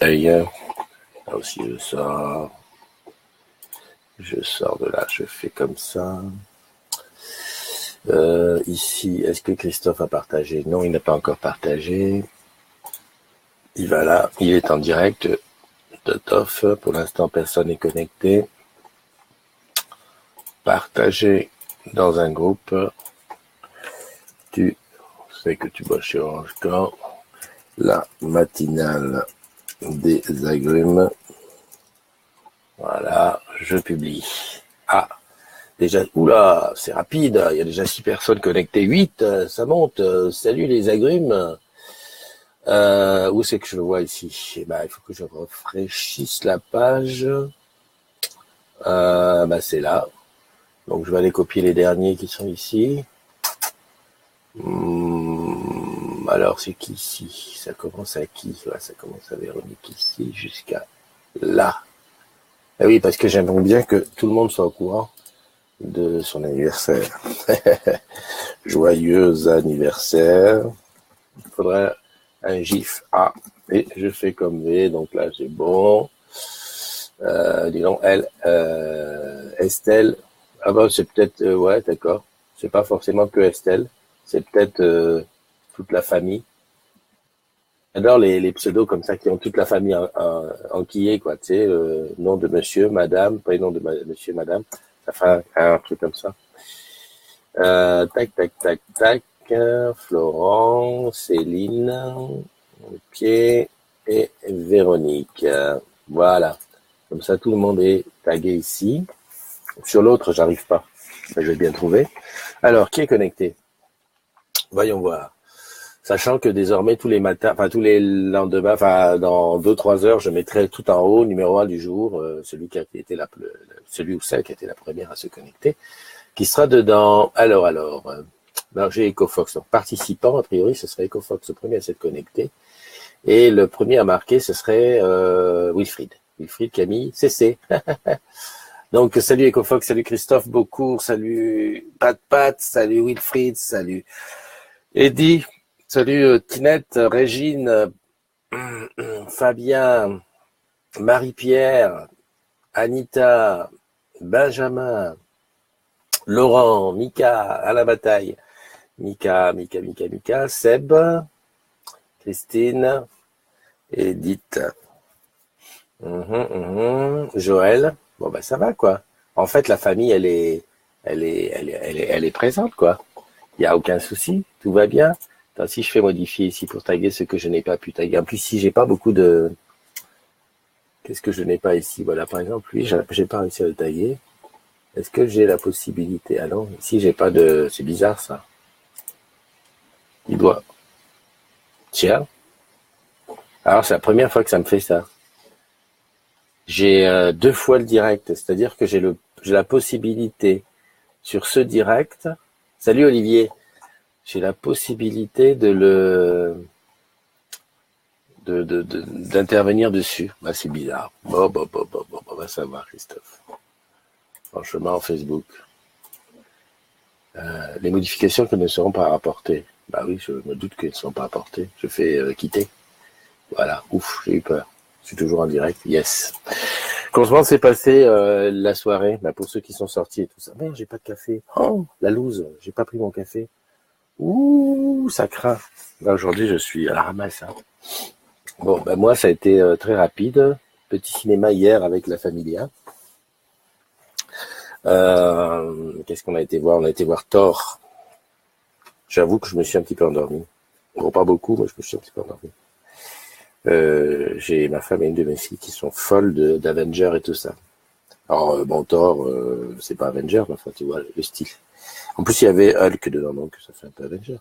Là aussi je sors de là, je fais comme ça. Ici, est-ce que Christophe a partagé? Non, il n'a pas encore partagé. Il va là, il est en direct de TOF. Pour l'instant, personne n'est connecté. Partager dans un groupe. Tu sais que tu bosses chez Orange Corps. La matinale des agrumes. Voilà, je publie. Ah, déjà, oula, c'est rapide, il y a déjà 6 personnes connectées, 8, ça monte. Salut les agrumes. Où c'est que je le vois ici? Eh ben, il faut que je rafraîchisse la page. C'est là. Donc je vais aller copier les derniers qui sont ici. Alors c'est qui ici? Ça commence à qui? Ouais, ça commence à Véronique ici jusqu'à là. Ah oui, parce que j'aimerais bien que tout le monde soit au courant de son anniversaire. Joyeux anniversaire. Il faudrait un gif A. Et je fais comme V, donc là c'est bon. Dis donc, elle, Estelle. Ah bah c'est peut-être, ouais, d'accord. C'est pas forcément que Estelle. C'est peut-être toute la famille. J'adore les pseudos comme ça qui ont toute la famille enquillée, quoi. Tu sais, nom de monsieur, madame, prénom de monsieur, madame. Ça fait un truc comme ça. Tac, tac, tac, tac. Florent, Céline, Pierre et Véronique. Voilà. Comme ça, tout le monde est tagué ici. Sur l'autre, j'arrive pas. Je vais bien trouver. Alors, qui est connecté? Voyons voir. Sachant que désormais, tous les matins, enfin tous les lendemains, enfin dans 2-3 heures, je mettrai tout en haut, numéro 1 du jour, celui qui a été celui ou celle qui a été la première à se connecter, qui sera dedans. Alors, j'ai EcoFox. Donc, participant, a priori, ce serait EcoFox le premier à s'être connecté. Et le premier à marquer, ce serait Wilfried. Wilfried Camille, CC. Donc, salut EcoFox, salut Christophe Beaucourt, salut Pat, salut Wilfried, salut Eddie, salut Tinette, Régine, Fabien, Marie-Pierre, Anita, Benjamin, Laurent, Mika, à la bataille, Mika, Seb, Christine, Edith, Joël. Bon bah ça va quoi. En fait la famille elle est présente quoi. Il y a aucun souci, tout va bien. Attends, si je fais modifier ici pour taguer ce que je n'ai pas pu taguer. En plus si j'ai pas beaucoup de, qu'est-ce que je n'ai pas ici? Voilà par exemple lui j'ai pas réussi à le taguer. Est-ce que j'ai la possibilité? Ah non, ici j'ai pas de, c'est bizarre ça. Il doit. Tiens. Alors c'est la première fois que ça me fait ça. J'ai 2 fois le direct, c'est-à-dire que j'ai la possibilité sur ce direct. Salut Olivier, j'ai la possibilité d'intervenir dessus. Bah c'est bizarre. Bon, on va savoir Christophe. Franchement, Facebook, les modifications qui ne seront pas rapportées. Bah oui, je me doute qu'elles ne seront pas rapportées. Je fais quitter. Voilà, ouf, j'ai eu peur. Je suis toujours en direct, yes. Comment s'est passé la soirée pour ceux qui sont sortis et tout ça. Merde, j'ai pas de café. Oh, la loose, j'ai pas pris mon café. Ouh, ça craint. Là, aujourd'hui, je suis à la ramasse. Hein. Bon, moi, ça a été très rapide. Petit cinéma hier avec la Familia. Qu'est-ce qu'on a été voir? On a été voir Thor. J'avoue que je me suis un petit peu endormi. Bon, pas beaucoup, mais je me suis un petit peu endormi. J'ai ma femme et une de mes filles qui sont folles d'Avengers et tout ça. Alors, Thor, c'est pas Avenger, mais enfin, tu vois, le style. En plus, il y avait Hulk dedans, donc ça fait un peu Avenger.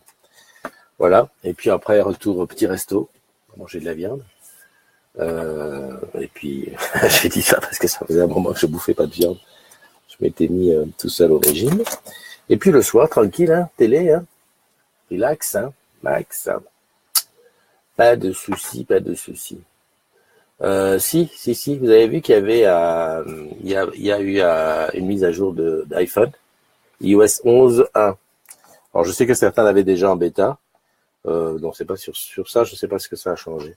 Voilà. Et puis après, retour au petit resto, manger de la viande. Et puis, j'ai dit ça parce que ça faisait un moment que je bouffais pas de viande. Je m'étais mis tout seul au régime. Et puis le soir, tranquille, hein, télé, hein, relax, hein, max. Hein. Pas de soucis, pas de soucis. Si, vous avez vu qu'il y avait, il y a eu une mise à jour d'iPhone, iOS 11.1. Alors je sais que certains l'avaient déjà en bêta, donc c'est pas sur ça, je sais pas ce que ça a changé.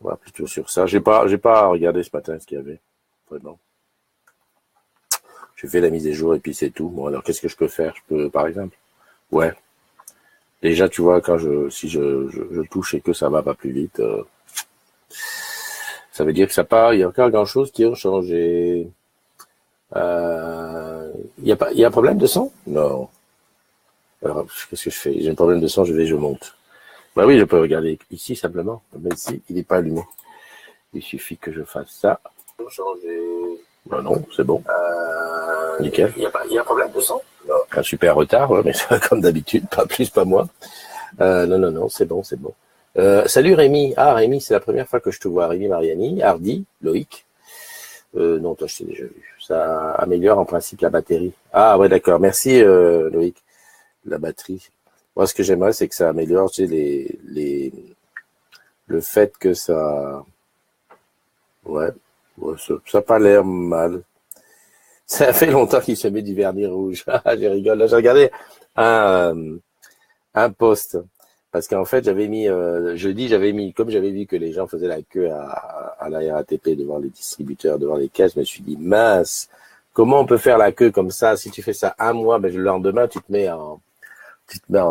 On va plutôt sur ça. J'ai pas regardé ce matin ce qu'il y avait. Vraiment. J'ai fait la mise à jour et puis c'est tout. Bon, alors qu'est-ce que je peux faire? Je peux, par exemple. Ouais. Déjà, tu vois, si je touche et que ça va pas plus vite, ça veut dire que ça part. Il y a encore grand-chose qui a changé. Il y a un problème de son? Non. Alors, qu'est-ce que je fais? J'ai un problème de son, je monte. Bah oui, je peux regarder ici simplement. Même si il n'est pas allumé. Il suffit que je fasse ça. Changer. Bah non, c'est bon. Nickel. Il y a un problème de son? Non. Un super retard, ouais, mais comme d'habitude, pas plus, pas moins. Non, c'est bon, c'est bon. Salut Rémi. Ah, Rémi, c'est la première fois que je te vois. Rémi Mariani, Hardy, Loïc. Non, toi, je t'ai déjà vu. Ça améliore en principe la batterie. Ah, ouais, d'accord. Merci, Loïc. La batterie. Moi, ce que j'aimerais, c'est que ça améliore, tu sais, le fait que ça, ouais, ça n'a pas l'air mal. Ça fait longtemps qu'il se met du vernis rouge. Ah, je rigole. Là, j'ai regardé un, un post. Parce qu'en fait, comme j'avais vu que les gens faisaient la queue à la RATP devant les distributeurs, devant les caisses, je me suis dit, mince, comment on peut faire la queue comme ça? Si tu fais ça un mois, ben, le lendemain, tu te mets en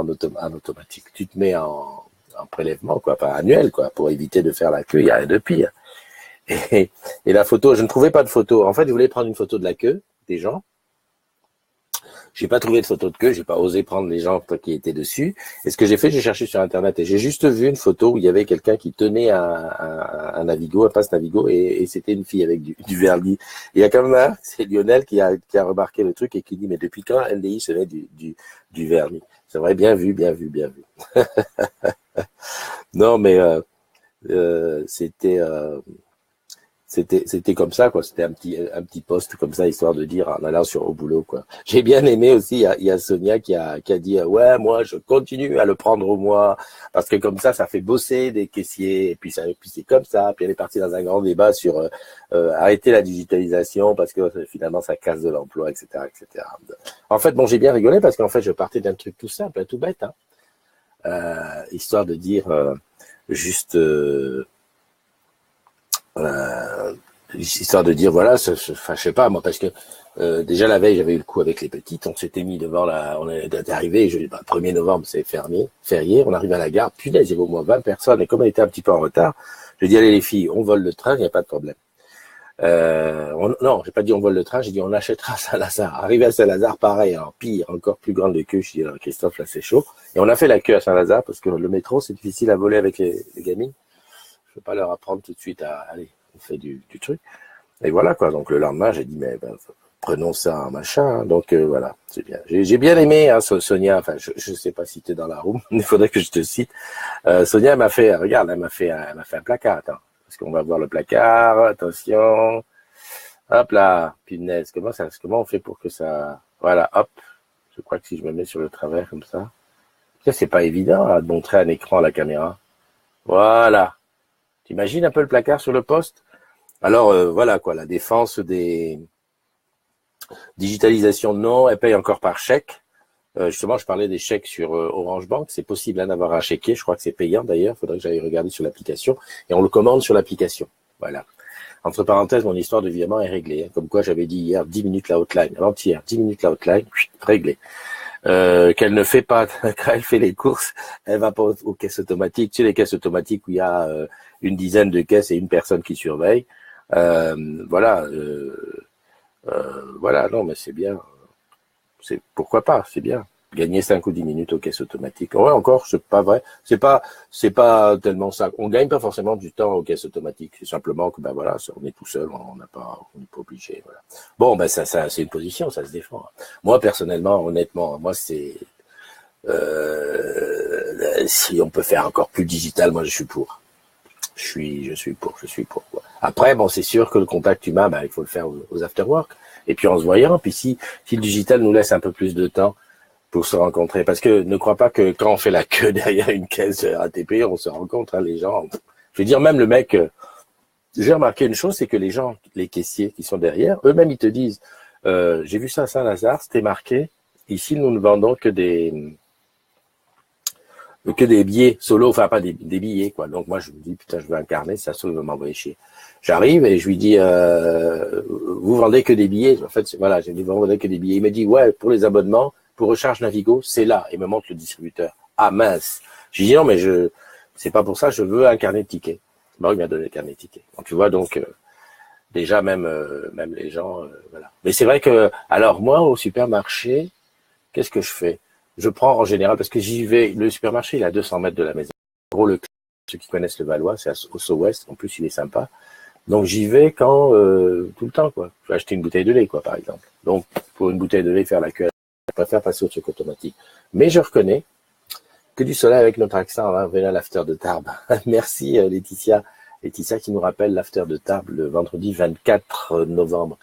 automatique, tu te mets en prélèvement, quoi, pas annuel, quoi, pour éviter de faire la queue. Il y a rien de pire. Et, et la photo, je ne trouvais pas de photo. En fait, je voulais prendre une photo de la queue des gens. J'ai pas trouvé de photo de queue, j'ai pas osé prendre les gens qui étaient dessus. Et ce que j'ai fait, j'ai cherché sur Internet et j'ai juste vu une photo où il y avait quelqu'un qui tenait un Navigo, un passe Navigo, et c'était une fille avec du vernis. Il y a quand même un, c'est Lionel qui a remarqué le truc et qui dit, mais depuis quand LDI se met du vernis? C'est vrai, bien vu, bien vu, bien vu. Non, mais c'était comme ça, quoi. C'était un petit post comme ça, histoire de dire en allant au boulot, quoi. J'ai bien aimé aussi, il y a Sonia qui a dit, ouais, moi, je continue à le prendre au mois, parce que comme ça fait bosser des caissiers, et puis c'est comme ça. Puis elle est partie dans un grand débat sur arrêter la digitalisation, parce que finalement, ça casse de l'emploi, etc., etc. En fait, bon, j'ai bien rigolé, parce qu'en fait, je partais d'un truc tout simple, tout bête, hein. Histoire de dire, juste, histoire de dire voilà, enfin je sais pas moi, parce que déjà la veille j'avais eu le coup avec les petites, on s'était mis devant on est arrivé, 1er novembre c'est férié, on arrive à la gare, punaise il y avait au moins 20 personnes, et comme on était un petit peu en retard, je dis allez les filles, on vole le train, il n'y a pas de problème. Non, j'ai pas dit on vole le train, j'ai dit on achètera à Saint-Lazare. Arrivé à Saint-Lazare, pareil, alors pire, encore plus grande de queue, je dis Christophe là c'est chaud, et on a fait la queue à Saint-Lazare, parce que le métro c'est difficile à voler avec les gamines. Je peux pas leur apprendre tout de suite à aller, on fait du truc. Et voilà quoi. Donc le lendemain, j'ai dit mais prenons ça en machin. Hein. Donc voilà, c'est bien. J'ai bien aimé hein, Sonia. Enfin, je sais pas si t'es dans la room. Il faudrait que je te cite. Sonia m'a fait, regarde, elle m'a fait un placard. Attends, parce qu'on va voir le placard. Attention. Hop là, punaise. Comment on fait pour que ça, voilà, hop. Je crois que si je me mets sur le travers comme ça, c'est pas évident hein, de montrer un écran à la caméra. Voilà. T'imagines un peu le placard sur le poste? Alors voilà quoi, la défense des digitalisations, non, elle paye encore par chèque. Justement, je parlais des chèques sur Orange Bank. C'est possible hein, d'avoir un chéquier. Je crois que c'est payant d'ailleurs. Il faudrait que j'aille regarder sur l'application. Et on le commande sur l'application. Voilà. Entre parenthèses, mon histoire de virement est réglée. Hein. Comme quoi, j'avais dit hier 10 minutes la hotline. Avant-hier, 10 minutes la hotline, réglé. Qu'elle ne fait pas, quand elle fait les courses, elle va pas aux caisses automatiques. Tu sais, les caisses automatiques où il y a une dizaine de caisses et une personne qui surveille. Voilà. Voilà, non, mais c'est bien. Pourquoi pas, c'est bien. Gagner 5 ou 10 minutes aux caisses automatiques. Ouais, encore, c'est pas vrai. C'est pas tellement ça. On gagne pas forcément du temps aux caisses automatiques. C'est simplement que, voilà, on est tout seul, on n'est pas obligé, voilà. Bon, ça, c'est une position, ça se défend. Moi, personnellement, honnêtement, moi, c'est, si on peut faire encore plus digital, moi, je suis pour. Je suis pour. Quoi. Après, bon, c'est sûr que le contact humain, il faut le faire aux afterwork. Et puis en se voyant, puis si le digital nous laisse un peu plus de temps pour se rencontrer, parce que ne crois pas que quand on fait la queue derrière une caisse RATP, on se rencontre, hein, les gens. Je veux dire, même le mec, j'ai remarqué une chose, c'est que les gens, les caissiers qui sont derrière, eux-mêmes, ils te disent, j'ai vu ça à Saint-Lazare, c'était marqué, ici nous ne vendons que que des billets solo, enfin pas des billets quoi. Donc moi je me dis putain je veux incarner, ça se trouve il va m'envoyer chier. J'arrive et je lui dis vous vendez que des billets. En fait voilà, j'ai dit vous vendez que des billets. Il m'a dit ouais pour les abonnements, pour Recharge Navigo, c'est là. Il me montre le distributeur. Ah mince. J'ai dit non mais c'est pas pour ça, je veux un carnet de tickets. Bon il m'a donné le carnet de tickets. Donc tu vois donc déjà même les gens voilà. Mais c'est vrai que alors moi au supermarché, qu'est-ce que je fais? Je prends en général, parce que j'y vais, le supermarché, il est à 200 mètres de la maison. En gros, ceux qui connaissent le Valois, c'est au So-Ouest. En plus, il est sympa. Donc, j'y vais quand, tout le temps, quoi. Je vais acheter une bouteille de lait, quoi, par exemple. Donc, pour une bouteille de lait, faire la queue, je préfère passer au truc automatique. Mais je reconnais que du soleil avec notre accent, hein, venez à l'after de Tarbes. Merci, Laetitia. Laetitia qui nous rappelle l'after de Tarbes le vendredi 24 novembre.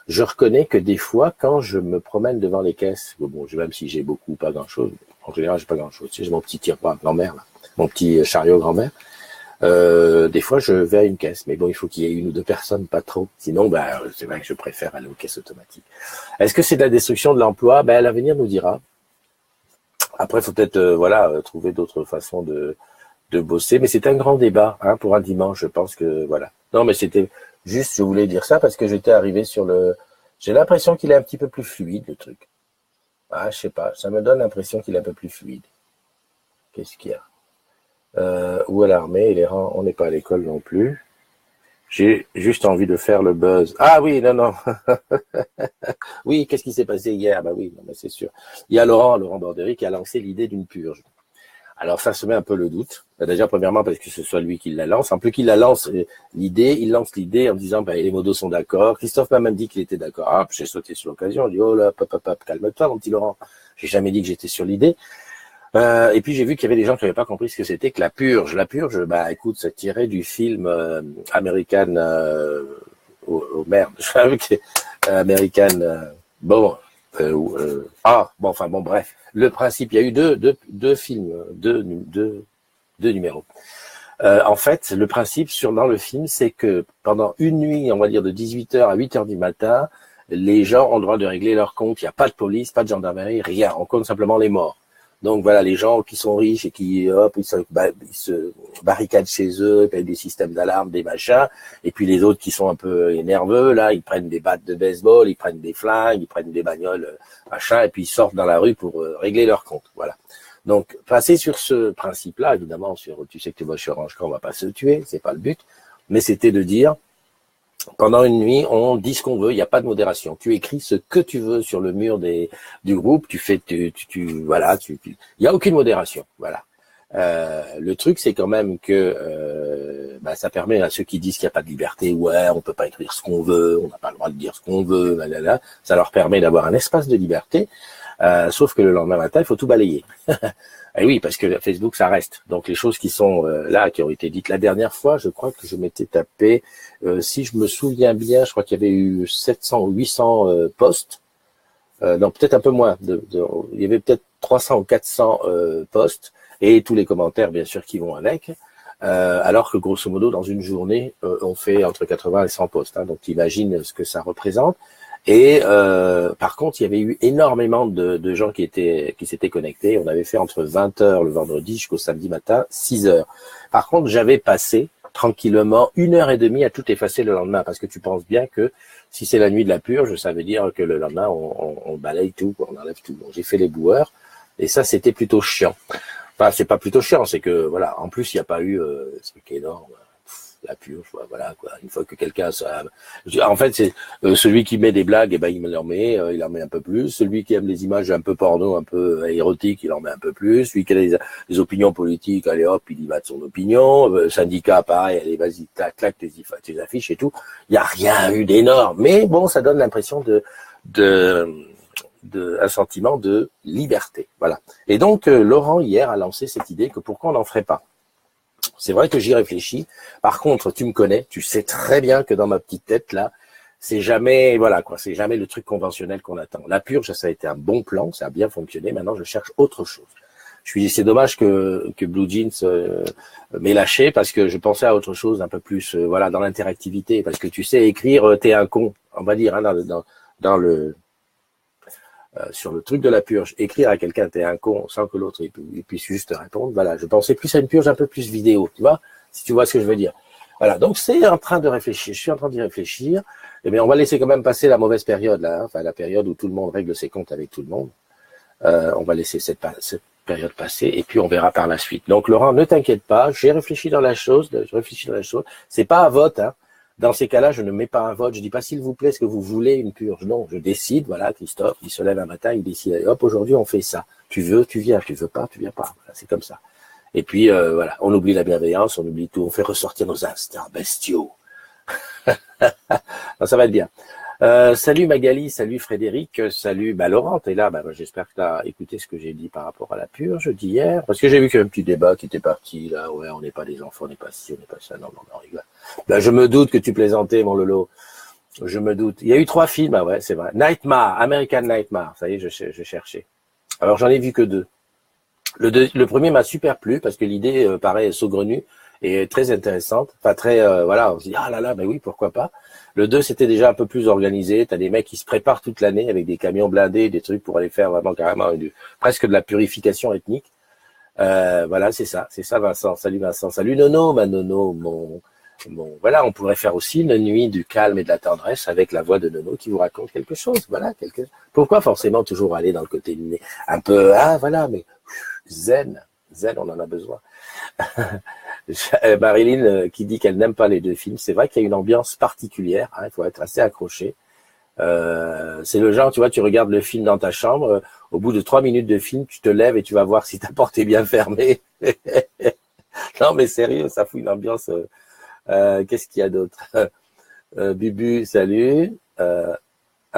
Je reconnais que des fois, quand je me promène devant les caisses, bon, même si j'ai beaucoup ou pas grand-chose, en général, j'ai pas grand-chose. Tu sais, j'ai mon petit tiroir grand-mère, là, mon petit chariot grand-mère. Des fois, je vais à une caisse, mais bon, il faut qu'il y ait une ou deux personnes, pas trop. Sinon, c'est vrai que je préfère aller aux caisses automatiques. Est-ce que c'est de la destruction de l'emploi? L'avenir nous dira. Après, il faut peut-être, trouver d'autres façons de bosser. Mais c'est un grand débat, hein, pour un dimanche. Je pense que voilà. Non, mais c'était juste, je voulais dire ça parce que j'étais arrivé sur le. J'ai l'impression qu'il est un petit peu plus fluide le truc. Ah, je sais pas. Ça me donne l'impression qu'il est un peu plus fluide. Qu'est-ce qu'il y a? Où est l'armée et les rangs? On n'est pas à l'école non plus. J'ai juste envie de faire le buzz. Ah oui, non. Oui, qu'est-ce qui s'est passé hier? Bah oui, non, mais c'est sûr. Il y a Laurent Bordery qui a lancé l'idée d'une purge. Alors ça se met un peu le doute. Déjà premièrement parce que ce soit lui qui la lance. En plus qu'il la lance il lance l'idée en disant les modos sont d'accord. Christophe m'a même dit qu'il était d'accord. Ah, j'ai sauté sur l'occasion. J'ai dit oh là, calme-toi mon petit Laurent. J'ai jamais dit que j'étais sur l'idée. Et puis j'ai vu qu'il y avait des gens qui n'avaient pas compris ce que c'était que la purge. La purge, écoute, ça tirait du film American merde, American bref. Le principe, il y a eu deux films, deux numéros. En fait, le principe dans le film, c'est que pendant une nuit, on va dire de 18h à 8h du matin, les gens ont le droit de régler leur compte. Il n'y a pas de police, pas de gendarmerie, rien. On compte simplement les morts. Donc voilà, les gens qui sont riches et qui ils se barricadent chez eux, ils des systèmes d'alarme, des machins, et puis les autres qui sont un peu nerveux, là, ils prennent des battes de baseball, ils prennent des flingues, ils prennent des bagnoles, machin, et puis ils sortent dans la rue pour régler leur compte. Voilà. Donc passer sur ce principe-là, évidemment, tu sais que tu vas chez Orange quand on va pas se tuer, c'est pas le but, mais c'était de dire pendant une nuit, on dit ce qu'on veut, il n'y a pas de modération. Tu écris ce que tu veux sur le mur du groupe, il y a aucune modération, voilà. Le truc, c'est quand même que ça permet à ceux qui disent qu'il n'y a pas de liberté, ouais, on peut pas écrire ce qu'on veut, on n'a pas le droit de dire ce qu'on veut, ça leur permet d'avoir un espace de liberté, sauf que le lendemain matin, il faut tout balayer. Et oui, parce que Facebook, ça reste. Donc les choses qui sont là, qui ont été dites la dernière fois, je crois que je m'étais tapé, si je me souviens bien, je crois qu'il y avait eu 700 ou 800 posts. Non, peut-être un peu moins. Il y avait peut-être 300 ou 400 posts et tous les commentaires, bien sûr, qui vont avec. Alors que grosso modo, dans une journée, on fait entre 80 et 100 posts. Hein, donc imagine ce que ça représente. Et par contre, il y avait eu énormément de gens qui s'étaient connectés. On avait fait entre 20h le vendredi jusqu'au samedi matin, 6h. Par contre, j'avais passé tranquillement 1h30 à tout effacer le lendemain, parce que tu penses bien que si c'est la nuit de la purge, ça veut dire que le lendemain, on balaye tout, on enlève tout. Donc, j'ai fait les boueurs, et ça, c'était plutôt chiant. Enfin, c'est pas plutôt chiant, c'est que, voilà, en plus, il n'y a pas eu ce truc énorme. La purge, voilà quoi. Une fois que quelqu'un, en fait, c'est celui qui met des blagues, il en met un peu plus. Celui qui aime les images un peu porno, un peu érotiques, il en met un peu plus. Celui qui a des opinions politiques, allez hop, il y va de son opinion. Syndicat, pareil, allez vas-y, claque tes affiches et tout. Il n'y a rien eu d'énorme, mais bon, ça donne l'impression un sentiment de liberté, voilà. Et donc Laurent hier a lancé cette idée que pourquoi on n'en ferait pas. C'est vrai que j'y réfléchis. Par contre, tu me connais, tu sais très bien que dans ma petite tête là, c'est jamais, c'est jamais le truc conventionnel qu'on attend. La purge, ça a été un bon plan, ça a bien fonctionné. Maintenant, je cherche autre chose. C'est dommage que Blue Jeans m'ait lâché parce que je pensais à autre chose, un peu plus, dans l'interactivité. Parce que tu sais écrire, t'es un con, on va dire, hein, dans sur le truc de la purge, écrire à quelqu'un t'es un con sans que l'autre il puisse juste répondre. Voilà, je pensais plus à une purge un peu plus vidéo, tu vois, si tu vois ce que je veux dire. Voilà, donc c'est en train de réfléchir, je suis en train d'y réfléchir. Eh bien, on va laisser quand même passer la mauvaise période là, enfin la période où tout le monde règle ses comptes avec tout le monde. On va laisser cette période passer et puis on verra par la suite. Donc Laurent, ne t'inquiète pas, j'ai réfléchi dans la chose, C'est pas un vote, hein. Dans ces cas-là, je ne mets pas un vote. Je dis pas s'il vous plaît, est-ce que vous voulez une purge? Non, je décide. Voilà, Christophe, il se lève un matin, il décide. Allez, hop, aujourd'hui on fait ça. Tu veux, tu viens. Tu veux pas, tu viens pas. Voilà, c'est comme ça. Et puis voilà, on oublie la bienveillance, on oublie tout, on fait ressortir nos instincts bestiaux. Ça va être bien. Salut Magali, salut Frédéric, salut Laurent, t'es là, j'espère que tu as écouté ce que j'ai dit par rapport à la purge d'hier, parce que j'ai vu qu'il y a un petit débat qui était parti là, ouais, on n'est pas des enfants, on n'est pas ci, on n'est pas ça, non, on rigole. Je me doute que tu plaisantais, mon Lolo, je me doute. Il y a eu 3 films, ouais, c'est vrai. Nightmare, American Nightmare, ça y est, je cherchais. Alors j'en ai vu que 2. Le premier m'a super plu, parce que l'idée paraît saugrenue, et très intéressante, enfin très, voilà, on se dit, ah là là, ben oui, pourquoi pas. Le 2, c'était déjà un peu plus organisé, t'as des mecs qui se préparent toute l'année avec des camions blindés, des trucs pour aller faire vraiment carrément presque de la purification ethnique. Voilà, c'est ça Vincent, salut Nono, ma Nono, voilà, on pourrait faire aussi une nuit du calme et de la tendresse avec la voix de Nono qui vous raconte quelque chose, voilà, pourquoi forcément toujours aller dans le côté un peu, voilà, mais zen, on en a besoin. Marilyn qui dit qu'elle n'aime pas les 2 films, c'est vrai qu'il y a une ambiance particulière, hein, il faut être assez accroché. C'est le genre, tu vois, tu regardes le film dans ta chambre, au bout de 3 minutes de film, tu te lèves et tu vas voir si ta porte est bien fermée. Non mais sérieux, ça fout une ambiance. Qu'est-ce qu'il y a d'autre? Bubu, salut.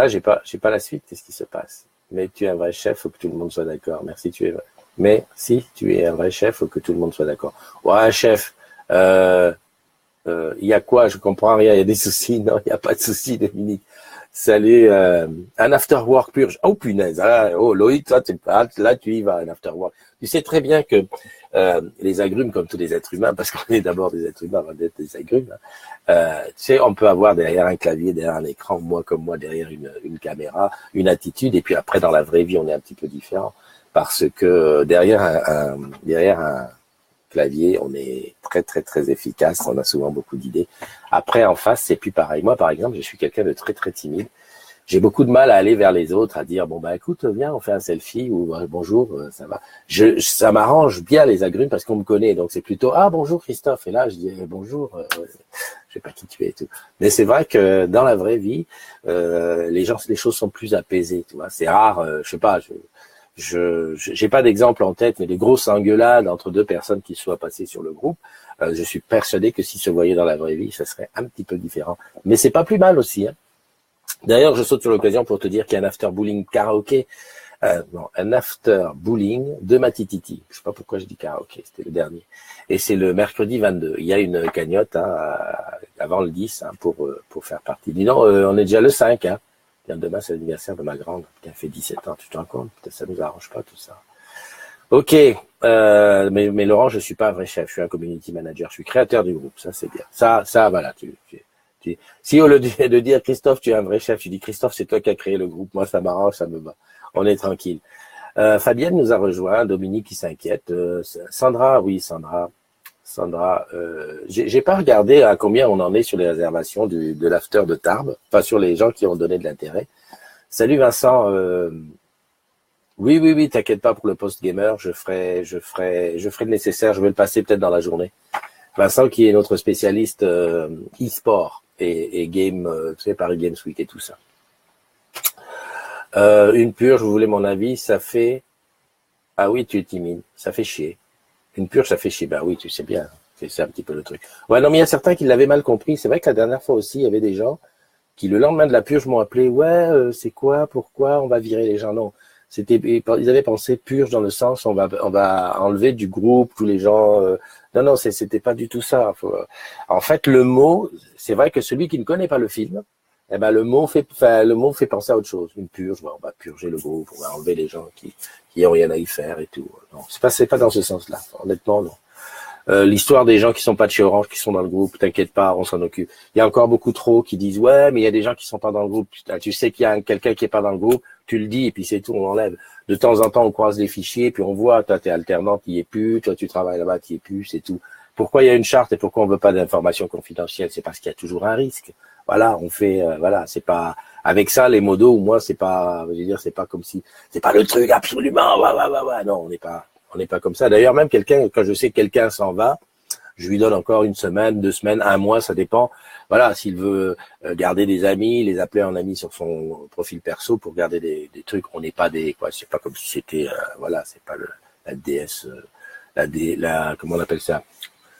J'ai pas la suite, qu'est-ce qui se passe? Mais tu es un vrai chef, faut que tout le monde soit d'accord. Merci, tu es vrai. Mais si tu es un vrai chef, faut que tout le monde soit d'accord. Ouais, chef, il y a quoi? Je comprends rien, il y a des soucis. Non, il n'y a pas de soucis, Dominique. Salut, un after work purge. Oh punaise, Loïc, toi, là tu y vas, un after work. Tu sais très bien que les agrumes, comme tous les êtres humains, parce qu'on est d'abord des êtres humains avant d'être des agrumes, hein, tu sais, on peut avoir derrière un clavier, derrière un écran, moi comme moi, derrière une caméra, une attitude, et puis après, dans la vraie vie, on est un petit peu différent. Parce que derrière un clavier, on est très très très efficace, on a souvent beaucoup d'idées. Après, en face, c'est plus pareil. Moi, par exemple, je suis quelqu'un de très très timide. J'ai beaucoup de mal à aller vers les autres, à dire bon écoute, viens, on fait un selfie ou bonjour, ça va. Ça m'arrange bien les agrumes parce qu'on me connaît, donc c'est plutôt bonjour Christophe. Et là, je dis bonjour, je sais pas qui tu es et tout. Mais c'est vrai que dans la vraie vie, les choses sont plus apaisées, tu vois. C'est rare, je sais pas. J'ai pas d'exemple en tête, mais des grosses engueulades entre 2 personnes qui soient passées sur le groupe, je suis persuadé que s'ils se voyaient dans la vraie vie, ça serait un petit peu différent. Mais c'est pas plus mal aussi, hein. D'ailleurs, je saute sur l'occasion pour te dire qu'il y a un after bowling karaoké, un after bowling de Matititi. Je sais pas pourquoi je dis karaoké, c'était le dernier. Et c'est le mercredi 22. Il y a une cagnotte, avant le 10, pour faire partie. Dis non, on est déjà le 5, hein. Demain, c'est l'anniversaire de ma grande, qui a fait 17 ans, tu te rends compte? Peut-être ça nous arrange pas, tout ça. Ok, mais Laurent, je suis pas un vrai chef, je suis un community manager, je suis créateur du groupe, ça c'est bien. Ça, voilà, si au lieu de dire Christophe, tu es un vrai chef, tu dis Christophe, c'est toi qui as créé le groupe, moi ça m'arrange, ça me va. On est tranquille. Fabienne nous a rejoint, Dominique qui s'inquiète, Sandra, j'ai pas regardé à combien on en est sur les réservations de l'after de Tarbes, enfin sur les gens qui ont donné de l'intérêt. Salut Vincent, oui, t'inquiète pas pour le post gamer, je ferai le nécessaire, je vais le passer peut-être dans la journée. Vincent qui est notre spécialiste e-sport et game, tu sais, Paris Games Week et tout ça. Une purge, vous voulez mon avis, ça fait... Ah oui, tu es timide, ça fait chier. Une purge, ça fait chier. Ben oui, tu sais bien. C'est un petit peu le truc. Ouais, non, mais il y a certains qui l'avaient mal compris. C'est vrai que la dernière fois aussi, il y avait des gens qui, le lendemain de la purge, m'ont appelé. Ouais, c'est quoi? Pourquoi on va virer les gens? Non. Ils avaient pensé purge dans le sens, on va enlever du groupe tous les gens. Non, c'était pas du tout ça. En fait, le mot, c'est vrai que celui qui ne connaît pas le film, le mot fait penser à autre chose. Une purge, on va purger le groupe, on va enlever les gens qui ont rien à y faire et tout. Non, c'est pas dans ce sens-là. Honnêtement, non. L'histoire des gens qui sont pas de chez Orange, qui sont dans le groupe, t'inquiète pas, on s'en occupe. Il y a encore beaucoup trop qui disent ouais, mais il y a des gens qui sont pas dans le groupe. Putain, tu sais qu'il y a quelqu'un qui est pas dans le groupe, tu le dis et puis c'est tout, on enlève. De temps en temps, on croise les fichiers, puis on voit, toi t'es alternant, t'y es plus, toi tu travailles là-bas, t'y es plus, c'est tout. Pourquoi il y a une charte et pourquoi on veut pas d'informations confidentielles? C'est parce qu'il y a toujours un risque. Voilà, on fait, voilà, c'est pas avec ça les modos ou moi c'est pas, je veux dire, c'est pas comme si, c'est pas le truc absolument, ouais. Non, on n'est pas comme ça. D'ailleurs, même quelqu'un, quand je sais que quelqu'un s'en va, je lui donne encore une semaine, 2 semaines, un mois, ça dépend. Voilà, s'il veut garder des amis, les appeler en ami sur son profil perso pour garder des trucs. On n'est pas des, quoi, c'est pas comme si c'était, voilà, c'est pas la DS, comment on appelle ça?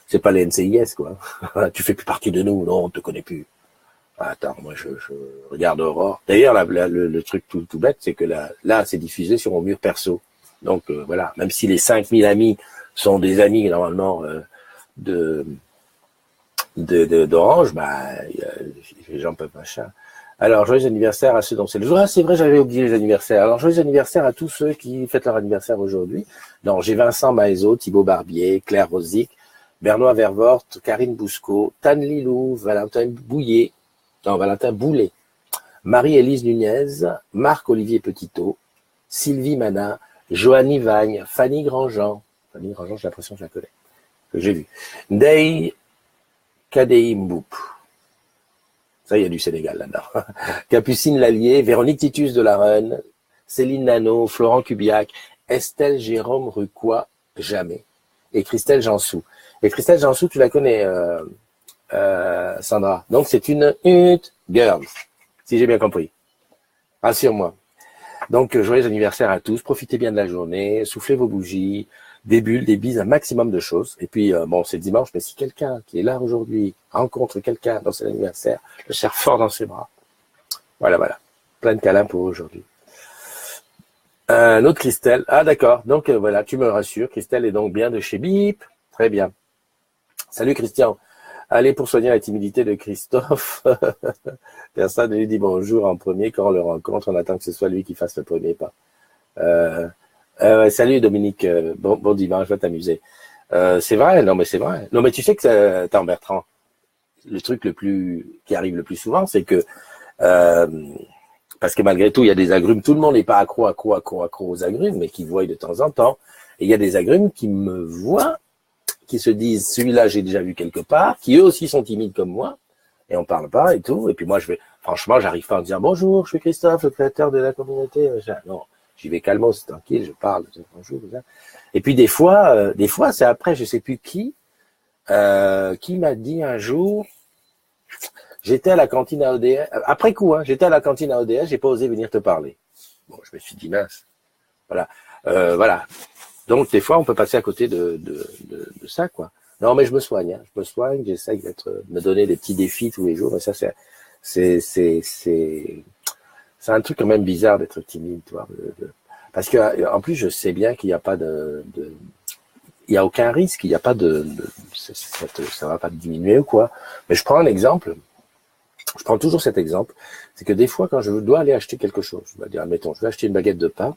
C'est pas les NCIS, quoi. Tu fais plus partie de nous, non, on te connaît plus. Attends, moi je regarde Aurore. D'ailleurs, le truc tout bête, c'est que là, c'est diffusé sur mon mur perso. Donc voilà, même si les 5000 amis sont des amis normalement d'Orange, bah les gens peuvent machin. Alors, joyeux anniversaire à ceux dont c'est le jour. Ah, c'est vrai, j'avais oublié les anniversaires. Alors, joyeux anniversaire à tous ceux qui fêtent leur anniversaire aujourd'hui. Non, j'ai Vincent Maezo, Thibaut Barbier, Claire Rosic, Bernard Vervort, Karine Bousco, Tan Lilou, Valentin Boulet, Marie-Élise Nunez, Marc-Olivier Petitot, Sylvie Mana, Joanny Vagne, Fanny Grandjean, j'ai l'impression que je la connais, que j'ai vu, Ndei Kadei Mboup, ça il y a du Sénégal là-dedans, Capucine Lallier, Véronique Titus de la Reine, Céline Nano, Florent Cubiac, Estelle Jérôme Rucois, jamais, et Christelle Jansou. Et Christelle Jansou, tu la connais, Sandra. Donc c'est une hut girl, si j'ai bien compris. Rassure-moi. Donc joyeux anniversaire à tous, profitez bien de la journée, soufflez vos bougies, des bulles, des bises, un maximum de choses. Et puis bon, c'est dimanche, mais si quelqu'un qui est là aujourd'hui rencontre quelqu'un dans son anniversaire, le serre fort dans ses bras. Voilà. Plein de câlins pour aujourd'hui. Notre Christelle. Ah d'accord. Donc voilà, tu me rassures. Christelle est donc bien de chez Bip. Très bien. Salut Christian. Allez, pour soigner la timidité de Christophe, personne ne lui dit bonjour en premier quand on le rencontre, on attend que ce soit lui qui fasse le premier pas. Salut Dominique, bon dimanche, va t'amuser. C'est vrai, non mais c'est vrai. Non mais tu sais que attends Bertrand, le truc qui arrive le plus souvent, c'est que parce que malgré tout, il y a des agrumes, tout le monde n'est pas accro aux agrumes, mais qui voient de temps en temps. Et il y a des agrumes qui me voient, qui se disent, celui-là, j'ai déjà vu quelque part, qui eux aussi sont timides comme moi, et on parle pas et tout. Et puis moi, franchement, j'arrive pas en disant bonjour, je suis Christophe, le créateur de la communauté. Non, j'y vais calmement, c'est tranquille, je parle, bonjour. Et puis des fois, c'est après, je sais plus qui m'a dit un jour, j'étais à la cantine à ODS, après coup, j'étais à la cantine à ODS, j'ai pas osé venir te parler. Bon, je me suis dit mince, voilà. Donc, des fois, on peut passer à côté de ça, quoi. Non, mais je me soigne, j'essaye me donner des petits défis tous les jours, mais ça, c'est un truc quand même bizarre d'être timide, tu vois. Parce que, en plus, je sais bien qu'il n'y a pas il y a aucun risque, il n'y a pas ça va pas diminuer ou quoi. Mais je prends un exemple. Je prends toujours cet exemple. C'est que des fois, quand je dois aller acheter quelque chose, je vais dire, admettons, je vais acheter une baguette de pain,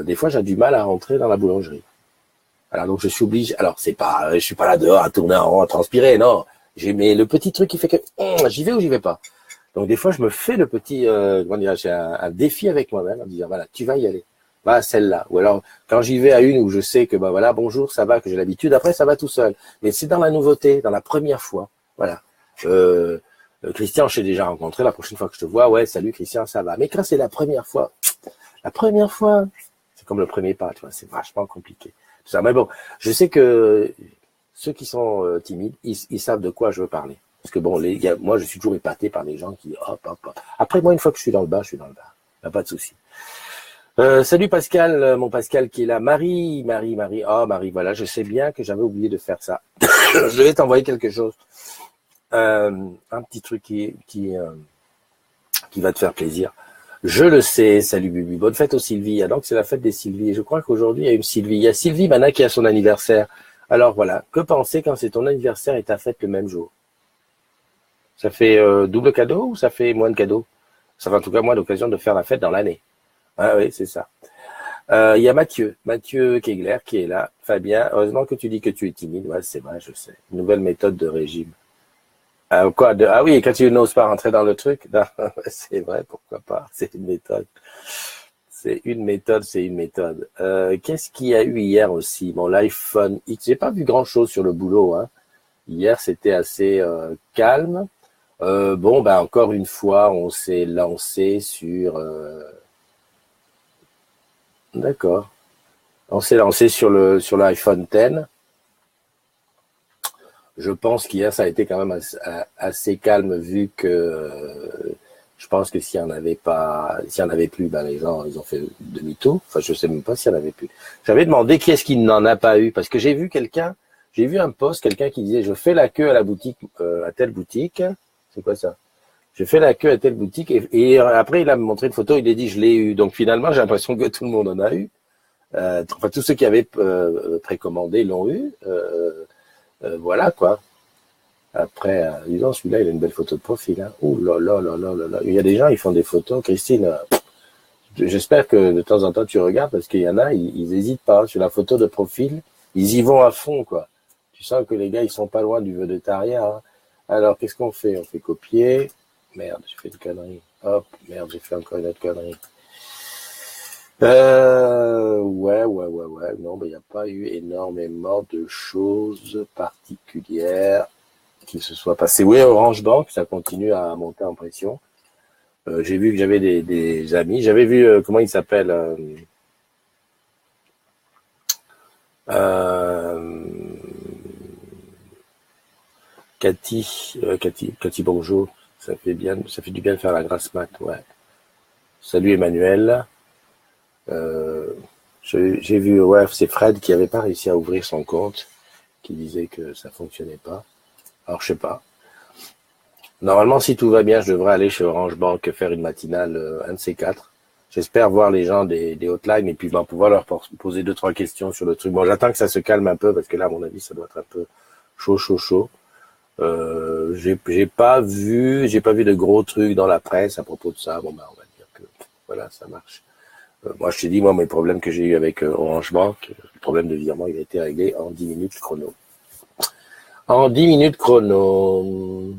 des fois, j'ai du mal à rentrer dans la boulangerie. Alors, donc, je suis obligé. Alors, je suis pas là dehors à tourner en rond, à transpirer, non. Mais le petit truc qui fait que j'y vais ou j'y vais pas. Donc, des fois, je me fais le petit, j'ai un défi avec moi-même, en me disant, voilà, tu vas y aller. Va à celle-là. Ou alors, quand j'y vais à une où je sais que, voilà, bonjour, ça va, que j'ai l'habitude, après, ça va tout seul. Mais c'est dans la nouveauté, dans la première fois. Voilà. Christian, je t'ai déjà rencontré, la prochaine fois que je te vois, ouais, salut Christian, ça va. Mais quand c'est la première fois, c'est comme le premier pas, tu vois, c'est vachement compliqué. Tout ça. Mais bon, je sais que ceux qui sont timides, ils savent de quoi je veux parler. Parce que bon, moi, je suis toujours épaté par les gens qui, hop. Après, moi, une fois que je suis dans le bas, je suis dans le bas. Y a pas de souci. Salut Pascal, mon Pascal qui est là. Marie. Oh, Marie, voilà, je sais bien que j'avais oublié de faire ça. Je vais t'envoyer quelque chose. Un petit truc qui va te faire plaisir. Je le sais, salut Bubu. Bonne fête aux Sylvie. Donc c'est la fête des Sylvie. Et je crois qu'aujourd'hui il y a une Sylvie. Il y a Sylvie Mana qui a son anniversaire. Alors voilà, que penser quand c'est ton anniversaire et ta fête le même jour? Ça fait double cadeau ou ça fait moins de cadeaux? Ça fait en tout cas moins d'occasion de faire la fête dans l'année. Ah oui, c'est ça. Il y a Mathieu Kegler qui est là. Fabien, heureusement que tu dis que tu es timide. Ouais, c'est vrai, je sais. Nouvelle méthode de régime. Quoi ah oui, quand tu n'oses pas rentrer dans le truc. Non, c'est vrai, pourquoi pas. C'est une méthode. C'est une méthode. Qu'est-ce qu'il y a eu hier aussi? Bon, l'iPhone X. J'ai pas vu grand-chose sur le boulot, hein. Hier, c'était assez calme. Bon, bah encore une fois, on s'est lancé sur. D'accord. On s'est lancé sur l'iPhone X. Je pense qu'hier, ça a été quand même assez calme vu que je pense que s'il y en avait plus, ben les gens, ils ont fait demi-tour. Enfin, je sais même pas s'il y en avait plus. J'avais demandé qui est-ce qui n'en a pas eu parce que j'ai vu un post, quelqu'un qui disait, je fais la queue à la boutique, à telle boutique. C'est quoi ça? Je fais la queue à telle boutique et après, il a montré une photo, il a dit, je l'ai eu. Donc finalement, j'ai l'impression que tout le monde en a eu. Enfin, tous ceux qui avaient précommandé l'ont eu. Voilà quoi. Après, disons, celui-là, il a une belle photo de profil. Hein. Ouh là là là là là là. Il y a des gens, ils font des photos. Christine, j'espère que de temps en temps tu regardes parce qu'il y en a, ils hésitent pas sur la photo de profil. Ils y vont à fond quoi. Tu sens que les gars, ils sont pas loin du vedettariat. Hein. Alors, qu'est-ce qu'on fait? On fait copier. Merde, j'ai fait une connerie. Hop, merde, j'ai fait encore une autre connerie. Ouais. Non, il n'y a pas eu énormément de choses particulières qui se soient passées. Oui, Orange Bank, ça continue à monter en pression. J'ai vu que j'avais des amis. J'avais vu, comment il s'appelle Cathy Bonjour. Ça fait du bien de faire la grasse mat, ouais. Salut Emmanuel. J'ai vu, ouais, c'est Fred qui avait pas réussi à ouvrir son compte, qui disait que ça fonctionnait pas. Alors, je sais pas. Normalement, si tout va bien, je devrais aller chez Orange Bank faire une matinale, un de ces quatre. J'espère voir les gens des hotlines et puis pouvoir leur poser 2-3 questions sur le truc. Bon, j'attends que ça se calme un peu parce que là, à mon avis, ça doit être un peu chaud. J'ai pas vu de gros trucs dans la presse à propos de ça. Bon, bah, on va dire que voilà, ça marche. Moi, je t'ai dit, mes problèmes que j'ai eu avec Orange Bank, le problème de virement, il a été réglé en 10 minutes chrono. En 10 minutes chrono.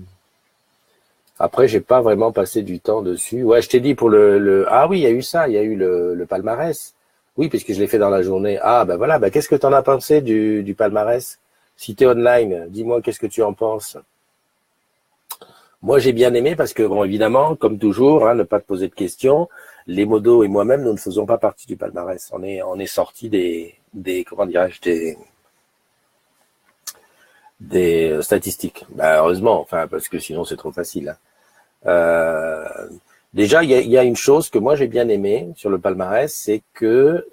Après, j'ai pas vraiment passé du temps dessus. Ouais, je t'ai dit pour ah oui, il y a eu ça, il y a eu le palmarès. Oui, puisque je l'ai fait dans la journée. Ah, ben voilà, qu'est-ce que t'en as pensé du palmarès? Si t'es online, dis-moi qu'est-ce que tu en penses. Moi, j'ai bien aimé parce que, bon, évidemment, comme toujours, hein, ne pas te poser de questions. Les modos et moi-même, nous ne faisons pas partie du palmarès. On est sortis des comment dirais-je, des statistiques. Heureusement, enfin, parce que sinon c'est trop facile. Hein. Déjà, il y a une chose que moi j'ai bien aimé sur le palmarès, c'est que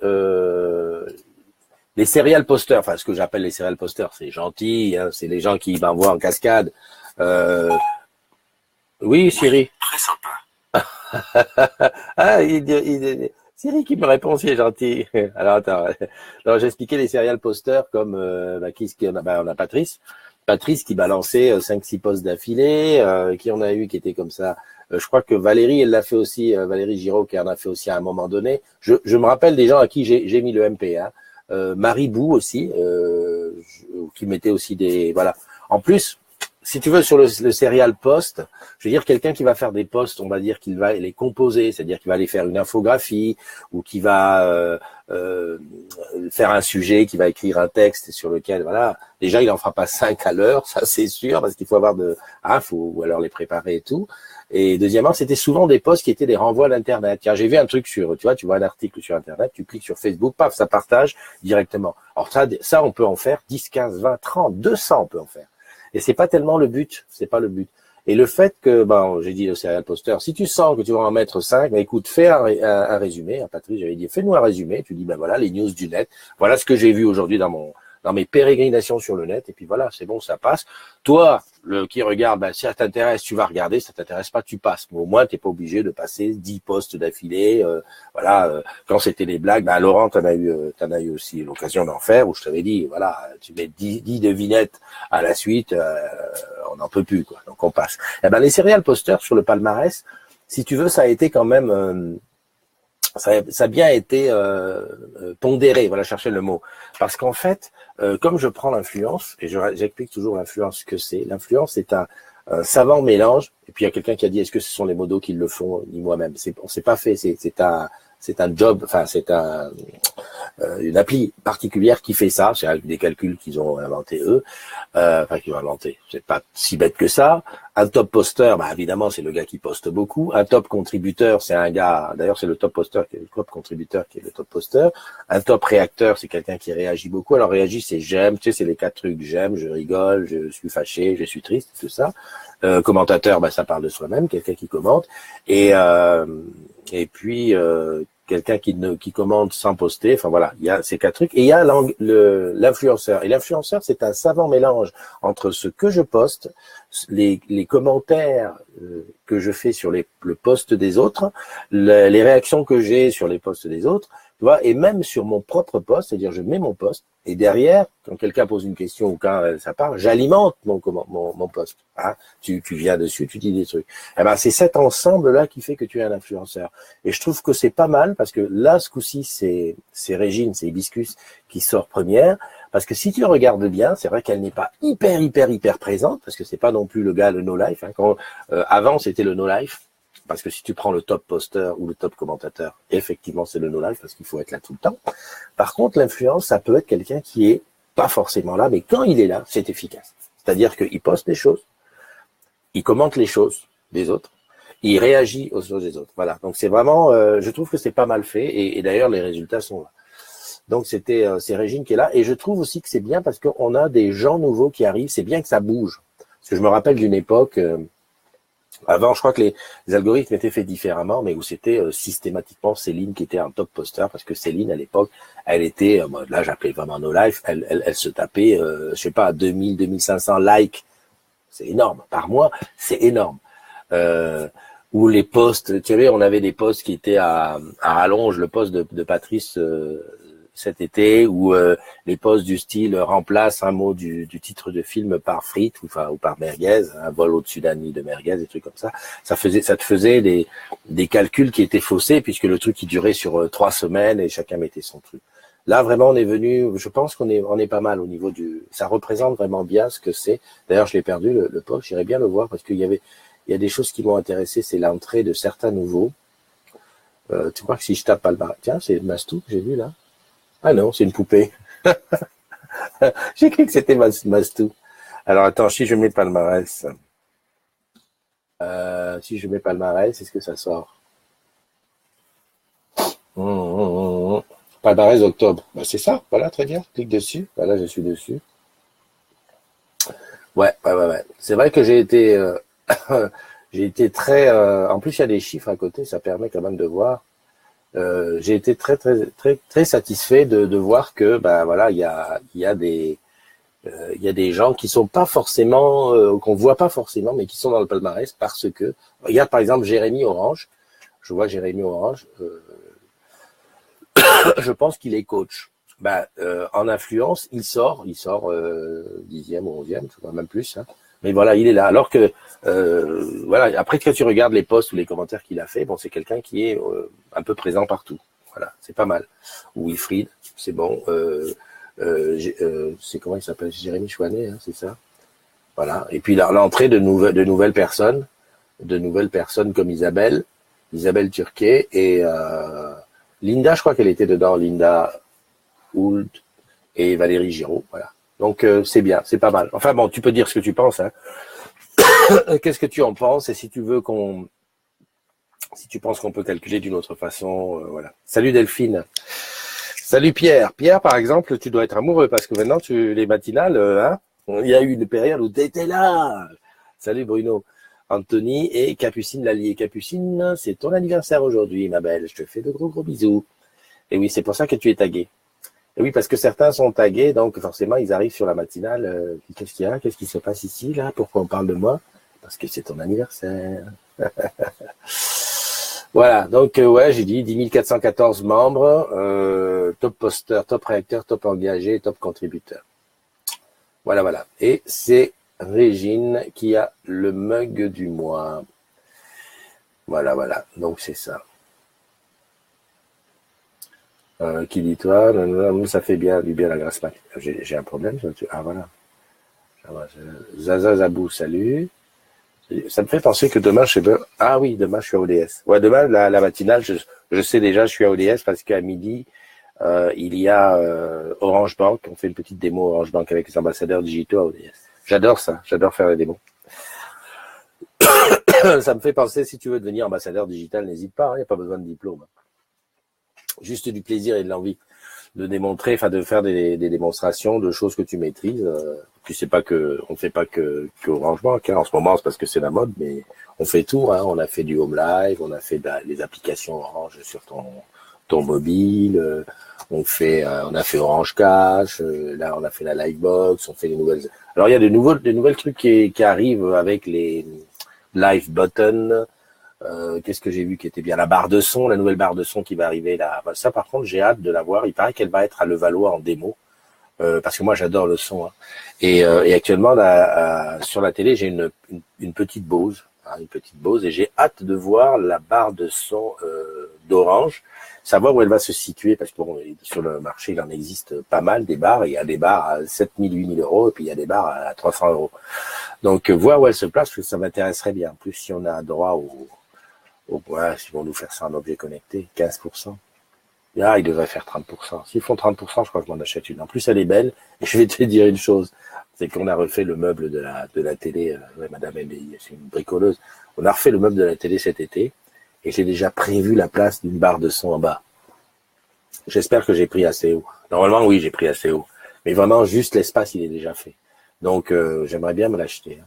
les serial posters, enfin ce que j'appelle les serial posters, c'est gentil, hein, c'est les gens qui m'envoient en cascade. Oui, Siri. Très sympa. Ah, Siri qui me répond, c'est gentil. Alors attends, alors j'ai expliqué les serial posters comme qui on a, on a Patrice qui balançait 5-6 posts d'affilée, qui en a eu qui était comme ça. Je crois que Valérie, elle l'a fait aussi, Valérie Giraud qui en a fait aussi à un moment donné. Je me rappelle des gens à qui j'ai mis le MP. Hein. Marie Bou aussi, qui mettait aussi des voilà. En plus, si tu veux, sur le serial post, je veux dire, quelqu'un qui va faire des posts, on va dire qu'il va les composer, c'est-à-dire qu'il va aller faire une infographie ou qui va faire un sujet, qui va écrire un texte sur lequel, voilà, déjà, il en fera pas 5 à l'heure, ça c'est sûr, parce qu'il faut avoir ou alors les préparer et tout. Et deuxièmement, c'était souvent des posts qui étaient des renvois d'Internet. Tiens, j'ai vu un truc tu vois un article sur Internet, tu cliques sur Facebook, paf, ça partage directement. Alors ça, on peut en faire 10, 15, 20, 30, 200, on peut en faire. Et c'est pas tellement le but, c'est pas le but. Et le fait que, j'ai dit le serial poster, si tu sens que tu vas en mettre 5, écoute, fais un résumé. À Patrice, j'avais dit, fais-nous un résumé. Tu dis, voilà, les news du net. Voilà ce que j'ai vu aujourd'hui dans mes pérégrinations sur le net. Et puis voilà, c'est bon, ça passe. Toi, qui regarde, si ça t'intéresse, tu vas regarder. Si ça t'intéresse pas, tu passes. Mais au moins, t'es pas obligé de passer 10 posts d'affilée. Quand c'était les blagues, Laurent, t'en as eu aussi l'occasion d'en faire, où je t'avais dit, voilà, tu mets 10 devinettes à la suite, on n'en peut plus, quoi. Donc on passe. Les serial posters sur le palmarès, si tu veux, ça a été quand même ça a bien été pondéré, voilà, chercher le mot. Parce qu'en fait, comme je prends l'influence, et j'explique toujours l'influence ce que c'est. L'influence, c'est un savant mélange. Et puis il y a quelqu'un qui a dit, est-ce que ce sont les modos qui le font, ni moi-même. On s'est pas fait. C'est un job. Enfin, c'est une appli particulière qui fait ça. C'est des calculs qu'ils ont inventé eux. Enfin, qu'ils ont inventé. C'est pas si bête que ça. Un top posteur, bah évidemment, c'est le gars qui poste beaucoup. Un top contributeur, c'est un gars. D'ailleurs, c'est le top posteur qui est le top contributeur qui est le top posteur. Un top réacteur, c'est quelqu'un qui réagit beaucoup. Alors réagit, c'est j'aime. Tu sais, c'est les 4 trucs. J'aime, je rigole, je suis fâché, je suis triste, tout ça. Commentateur, bah ça parle de soi-même, quelqu'un qui commente. Et puis quelqu'un qui commente sans poster. Enfin voilà, il y a ces 4 trucs. Et il y a l'influenceur. Et l'influenceur, c'est un savant mélange entre ce que je poste, les commentaires que je fais sur le post des autres, les réactions que j'ai sur les posts des autres, tu vois, et même sur mon propre post, c'est-à-dire je mets mon post, et derrière, quand quelqu'un pose une question ou quand ça parle, j'alimente mon post. Hein, tu viens dessus, tu dis des trucs. Eh ben, c'est cet ensemble-là qui fait que tu es un influenceur. Et je trouve que c'est pas mal, parce que là, ce coup-ci, c'est Régine, c'est Hibiscus qui sort première, parce que si tu regardes bien, c'est vrai qu'elle n'est pas hyper présente, parce que c'est pas non plus le gars, le no-life. Hein, avant, c'était le no-life. Parce que si tu prends le top poster ou le top commentateur, effectivement, c'est le no-life parce qu'il faut être là tout le temps. Par contre, l'influence, ça peut être quelqu'un qui est pas forcément là, mais quand il est là, c'est efficace. C'est-à-dire qu'il poste des choses, il commente les choses des autres, il réagit aux choses des autres. Voilà. Donc c'est vraiment, je trouve que c'est pas mal fait et d'ailleurs les résultats sont là. Donc c'est Régine qui est là et je trouve aussi que c'est bien parce qu'on a des gens nouveaux qui arrivent. C'est bien que ça bouge. Parce que je me rappelle d'une époque. Avant, je crois que les algorithmes étaient faits différemment, mais où c'était systématiquement Céline qui était un top poster, parce que Céline, à l'époque, elle était, là j'appelais vraiment no life, elle se tapait, je sais pas, 2000, 2500 likes, c'est énorme, par mois, c'est énorme. Ou les posts, tu sais, on avait des posts qui étaient à rallonge, le post de Patrice cet été, où les posts du style remplace un mot du titre de film par frites ou par merguez, un vol au-dessus d'un nid de merguez, des trucs comme ça. Ça te faisait des calculs qui étaient faussés puisque le truc il durait sur 3 semaines et chacun mettait son truc. Là vraiment on est venu, je pense qu'on est pas mal au niveau ça représente vraiment bien ce que c'est. D'ailleurs je l'ai perdu le post, j'irais bien le voir parce qu'il y a des choses qui m'ont intéressé, c'est l'entrée de certains nouveaux. Tu crois que si je tape Palmarès, tiens c'est Mastou que j'ai vu là. Ah non, c'est une poupée. J'ai cru que c'était Mastou. Alors attends, si je mets palmarès. Si je mets palmarès, est-ce que ça sort? Palmarès octobre. Bah, c'est ça, voilà, très bien. Clique dessus. Voilà, je suis dessus. Ouais. C'est vrai que j'ai été j'ai été très en plus il y a des chiffres à côté, ça permet quand même de voir. J'ai été très satisfait de voir que bah voilà, il y a des gens qui sont pas forcément qu'on voit pas forcément mais qui sont dans le palmarès parce que regarde par exemple Jérémy Orange. Je vois Jérémy Orange, je pense qu'il est coach. En influence, il sort 10e ou 11e, je vois même plus. Hein. Mais voilà, il est là. Alors que, voilà, après que tu regardes les posts ou les commentaires qu'il a fait, bon, c'est quelqu'un qui est un peu présent partout. Voilà, c'est pas mal. Ou Wilfried, c'est bon. C'est comment il s'appelle? Jérémy Chouanet, hein, c'est ça. Voilà. Et puis l'entrée de nouvelles personnes comme Isabelle Turquet et Linda, je crois qu'elle était dedans, Linda Hoult et Valérie Giraud, voilà. Donc c'est bien, c'est pas mal. Enfin bon, tu peux dire ce que tu penses, hein. Qu'est-ce que tu en penses et si tu penses qu'on peut calculer d'une autre façon, voilà. Salut Delphine. Salut Pierre. Pierre, par exemple, tu dois être amoureux parce que maintenant les matinales, hein, il y a eu une période où tu étais là. Salut Bruno. Anthony et Capucine Lallier. Capucine, c'est ton anniversaire aujourd'hui, ma belle. Je te fais de gros bisous. Et oui, c'est pour ça que tu es tagué. Et oui, parce que certains sont tagués, donc forcément, ils arrivent sur la matinale. Qu'est-ce qu'il y a? Qu'est-ce qui se passe ici, là? Pourquoi on parle de moi? Parce que c'est ton anniversaire. Voilà, donc ouais, j'ai dit 10 414 membres, top poster, top réacteur, top engagé, top contributeur. Voilà. Et c'est Régine qui a le mug du mois. Voilà. Donc c'est ça. Qui dit toi, non, non, non, ça fait bien du bien la grasse mat. J'ai un problème. Ah voilà. Ah, voilà. Zaza Zabou, salut. Ça me fait penser que demain, je sais pas. Ah oui, demain, je suis à ODS. Ouais, demain, la matinale, je sais déjà, je suis à ODS parce qu'à midi, il y a Orange Bank. On fait une petite démo Orange Bank avec les ambassadeurs digitaux à ODS. J'adore ça. J'adore faire les démos. Ça me fait penser, si tu veux devenir ambassadeur digital, n'hésite pas. Il n'y a pas besoin de diplôme. Juste du plaisir et de l'envie de démontrer, enfin de faire des démonstrations de choses que tu maîtrises. Puis c'est pas que, on fait pas que Orange Bank. Hein. En ce moment, c'est parce que c'est la mode, mais on fait tout. Hein. On a fait du home live, on a fait les applications Orange sur ton mobile. On a fait Orange Cash. Là, on a fait la Livebox. On fait les nouvelles. Alors il y a des nouvelles trucs qui arrivent avec les live buttons. Qu'est-ce que j'ai vu qui était bien? La barre de son, la nouvelle barre de son qui va arriver là. Ça, par contre, j'ai hâte de la voir. Il paraît qu'elle va être à Levallois en démo. Parce que moi j'adore le son. Hein. Et actuellement sur la télé j'ai une petite Bose, hein, et j'ai hâte de voir la barre de son d'Orange, savoir où elle va se situer parce que bon, sur le marché il en existe pas mal des barres. Il y a des barres à 7 000, 8 000 euros et puis il y a des barres à 300 euros. Donc voir où elle se place, parce que ça m'intéresserait bien. En plus si on a droit s'ils vont nous faire ça en objet connecté, 15%. Ah, ils devraient faire 30%. S'ils font 30%, je crois que je m'en achète une. En plus, elle est belle. Et je vais te dire une chose. C'est qu'on a refait le meuble de la télé. Ouais, madame, c'est une bricoleuse. On a refait le meuble de la télé cet été. Et j'ai déjà prévu la place d'une barre de son en bas. J'espère que j'ai pris assez haut. Normalement, oui, j'ai pris assez haut. Mais vraiment, juste l'espace, il est déjà fait. Donc, j'aimerais bien me l'acheter.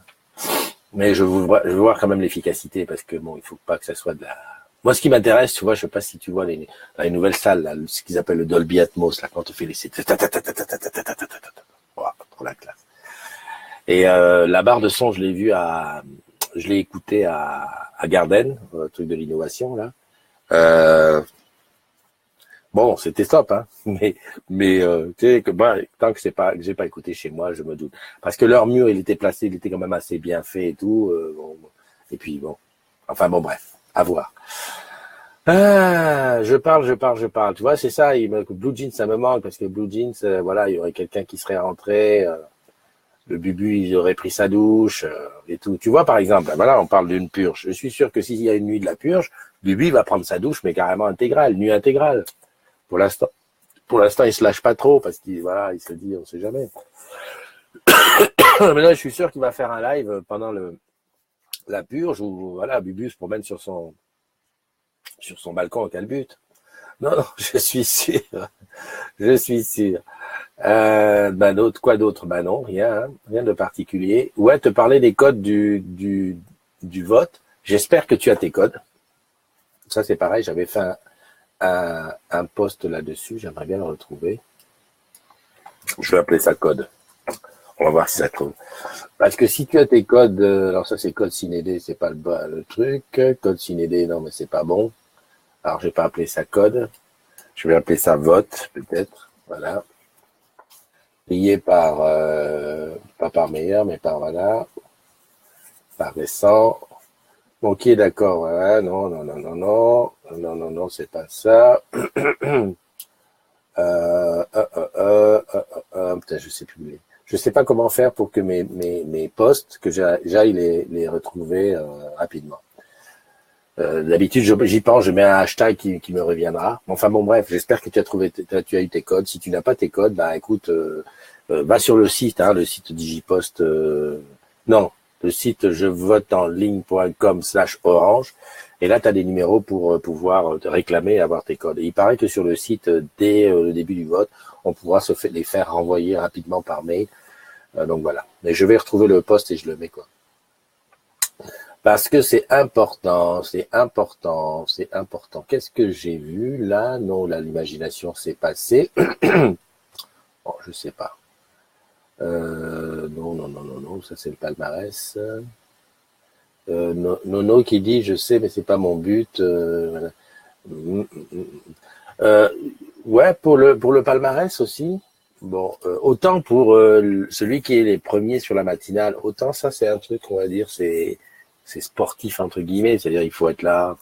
Mais je veux voir quand même l'efficacité parce que bon, il faut pas que ça soit de la. Moi, ce qui m'intéresse, tu vois, je sais pas si tu vois les nouvelles salles, là, ce qu'ils appellent le Dolby Atmos, là, quand on fait les sites. Trop la classe. Et la barre de son, je l'ai écouté à Garden, truc de l'innovation là. Euh, bon, c'était top, hein. Mais tu sais que moi, tant que j'ai pas écouté chez moi, je me doute. Parce que leur mur, il était placé, il était quand même assez bien fait et tout. Bon. Et puis bon, enfin bon, bref, à voir. Ah, je parle. Tu vois, c'est ça. Blue Jeans, ça me manque parce que Blue Jeans, voilà, il y aurait quelqu'un qui serait rentré. Le Bubu, il aurait pris sa douche et tout. Tu vois, par exemple, voilà, on parle d'une purge. Je suis sûr que s'il y a une nuit de la purge, Bubu il va prendre sa douche, mais carrément intégrale, nuit intégrale. Pour l'instant, il se lâche pas trop parce qu'il, voilà, il se dit, on sait jamais. Mais là, je suis sûr qu'il va faire un live pendant la purge où, voilà, Bubu se promène sur son balcon au calbut. Non, non, je suis sûr. Je suis sûr. Quoi d'autre? Bah non, rien, hein, rien de particulier. Ouais, te parler des codes du vote. J'espère que tu as tes codes. Ça, c'est pareil, j'avais fait un post là-dessus, j'aimerais bien le retrouver. Je vais appeler ça code. On va voir si ça trouve. Parce que si tu as tes codes, alors ça c'est code Cinédé, c'est pas le truc. Code Cinédé, non mais c'est pas bon. Alors je vais pas appeler ça code. Je vais appeler ça vote, peut-être. Voilà. Payé par, pas par meilleur, mais par voilà. Par récent. Ok, d'accord, voilà. Non, non, non, non, non. Non, non, non, c'est pas ça. Putain, je sais plus. Je sais pas comment faire pour que mes posts, que j'aille les retrouver rapidement. D'habitude, j'y pense, je mets un hashtag qui me reviendra. Enfin bon, bref, j'espère que tu as eu tes codes. Si tu n'as pas tes codes, bah écoute, va sur le site, hein, le site Digipost. Non, le site jevote-en-ligne.com/orange. Et là, tu as des numéros pour pouvoir te réclamer et avoir tes codes. Et il paraît que sur le site, dès le début du vote, on pourra les faire renvoyer rapidement par mail. Donc voilà. Mais je vais retrouver le poste et je le mets quoi. Parce que c'est important, c'est important, c'est important. Qu'est-ce que j'ai vu là? Non, là, l'imagination s'est passée. Bon, je sais pas. Non, non, non, non, non, ça c'est le palmarès. Nono qui dit, je sais, mais c'est pas mon but. Voilà. Euh, ouais, pour le palmarès aussi. Bon, autant pour celui qui est les premiers sur la matinale, autant ça c'est un truc, on va dire, c'est sportif entre guillemets, c'est-à-dire il faut être là,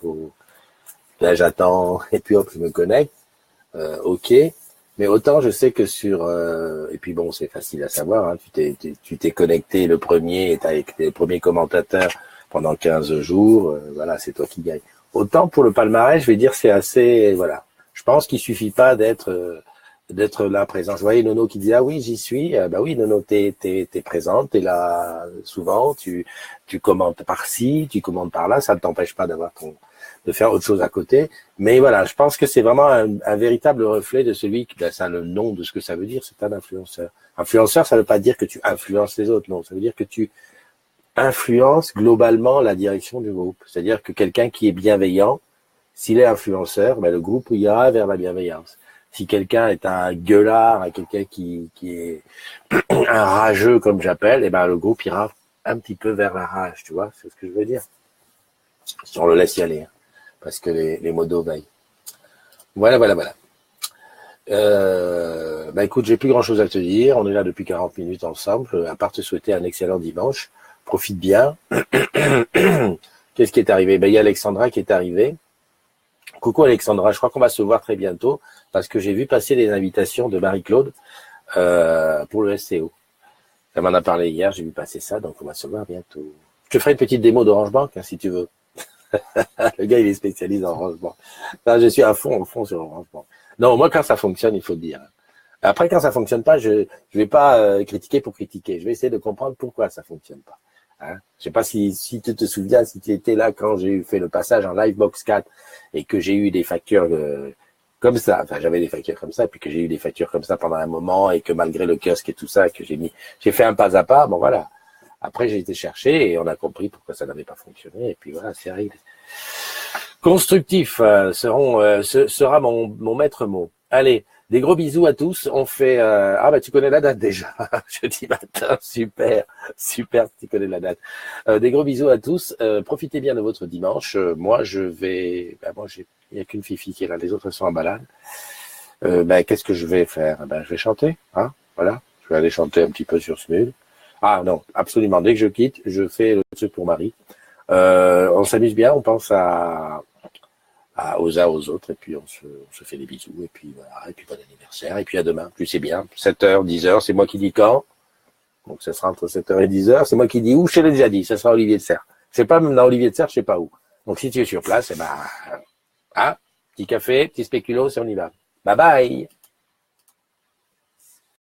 là j'attends et puis hop je me connecte. ok. Mais autant je sais que et puis bon, c'est facile à savoir, hein, tu t'es connecté le premier, et t'as été le premier commentateur pendant 15 jours, voilà, c'est toi qui gagne. Autant pour le palmarès, je vais dire, c'est assez, voilà. Je pense qu'il suffit pas d'être là présent. Je voyais Nono qui disait, ah oui, j'y suis. Bah oui, Nono, t'es présente, t'es là souvent, tu commentes par-ci, tu commentes par-là, ça ne t'empêche pas de faire autre chose à côté. Mais voilà, je pense que c'est vraiment un véritable reflet de celui qui, ça a le nom de ce que ça veut dire, c'est un influenceur. Influenceur, ça veut pas dire que tu influences les autres, non, ça veut dire que tu influences globalement la direction du groupe. C'est-à-dire que quelqu'un qui est bienveillant, s'il est influenceur, ben le groupe ira vers la bienveillance. Si quelqu'un est un gueulard, quelqu'un qui est un rageux, comme j'appelle, et ben le groupe ira un petit peu vers la rage, tu vois, c'est ce que je veux dire. Si on le laisse y aller, hein, parce que les modos veillent. Voilà. Bah écoute, j'ai plus grand chose à te dire. On est là depuis 40 minutes ensemble, à part te souhaiter un excellent dimanche. Profite bien. Qu'est-ce qui est arrivé? Ben, il y a Alexandra qui est arrivée. Coucou Alexandra, je crois qu'on va se voir très bientôt parce que j'ai vu passer les invitations de Marie-Claude pour le SCO. Elle m'en a parlé hier, j'ai vu passer ça, donc on va se voir bientôt. Je te ferai une petite démo d'Orange Bank, hein, si tu veux. Le gars, il est spécialiste en Orange Bank. Là, je suis à fond sur Orange Bank. Non, moi, quand ça fonctionne, il faut le dire. Après, quand ça fonctionne pas, je vais pas critiquer pour critiquer. Je vais essayer de comprendre pourquoi ça fonctionne pas. Hein, je sais pas si tu te souviens, si tu étais là quand j'ai fait le passage en Livebox 4 et que j'ai eu des factures comme ça. Enfin, j'avais des factures comme ça, et puis que j'ai eu des factures comme ça pendant un moment et que malgré le kiosque et tout ça, que j'ai fait un pas à pas. Bon, voilà. Après, j'ai été chercher et on a compris pourquoi ça n'avait pas fonctionné. Et puis voilà, c'est réglé. Constructif sera mon maître mot. Allez, des gros bisous à tous. On fait ah bah tu connais la date déjà. Jeudi matin, super, tu connais la date. Des gros bisous à tous. Profitez bien de votre dimanche. Moi je vais, il y a qu'une fifi qui est là. Les autres sont en balade. Qu'est-ce que je vais faire? Je vais chanter. Hein, voilà. Je vais aller chanter un petit peu sur Smule. Ah non, absolument. Dès que je quitte, je fais le truc pour Marie. On s'amuse bien. On pense aux uns aux autres, et puis on se fait des bisous, et puis voilà, et puis bon anniversaire, et puis à demain, tu sais bien, 7h, 10h, c'est moi qui dis quand, donc ça sera entre 7h et 10h, c'est moi qui dis où, je te l'ai déjà dit, ça sera Olivier de Serre. Je sais pas, même dans Olivier de Serre, je sais pas où. Donc si tu es sur place, petit café, petit spéculoos, et on y va. Bye bye!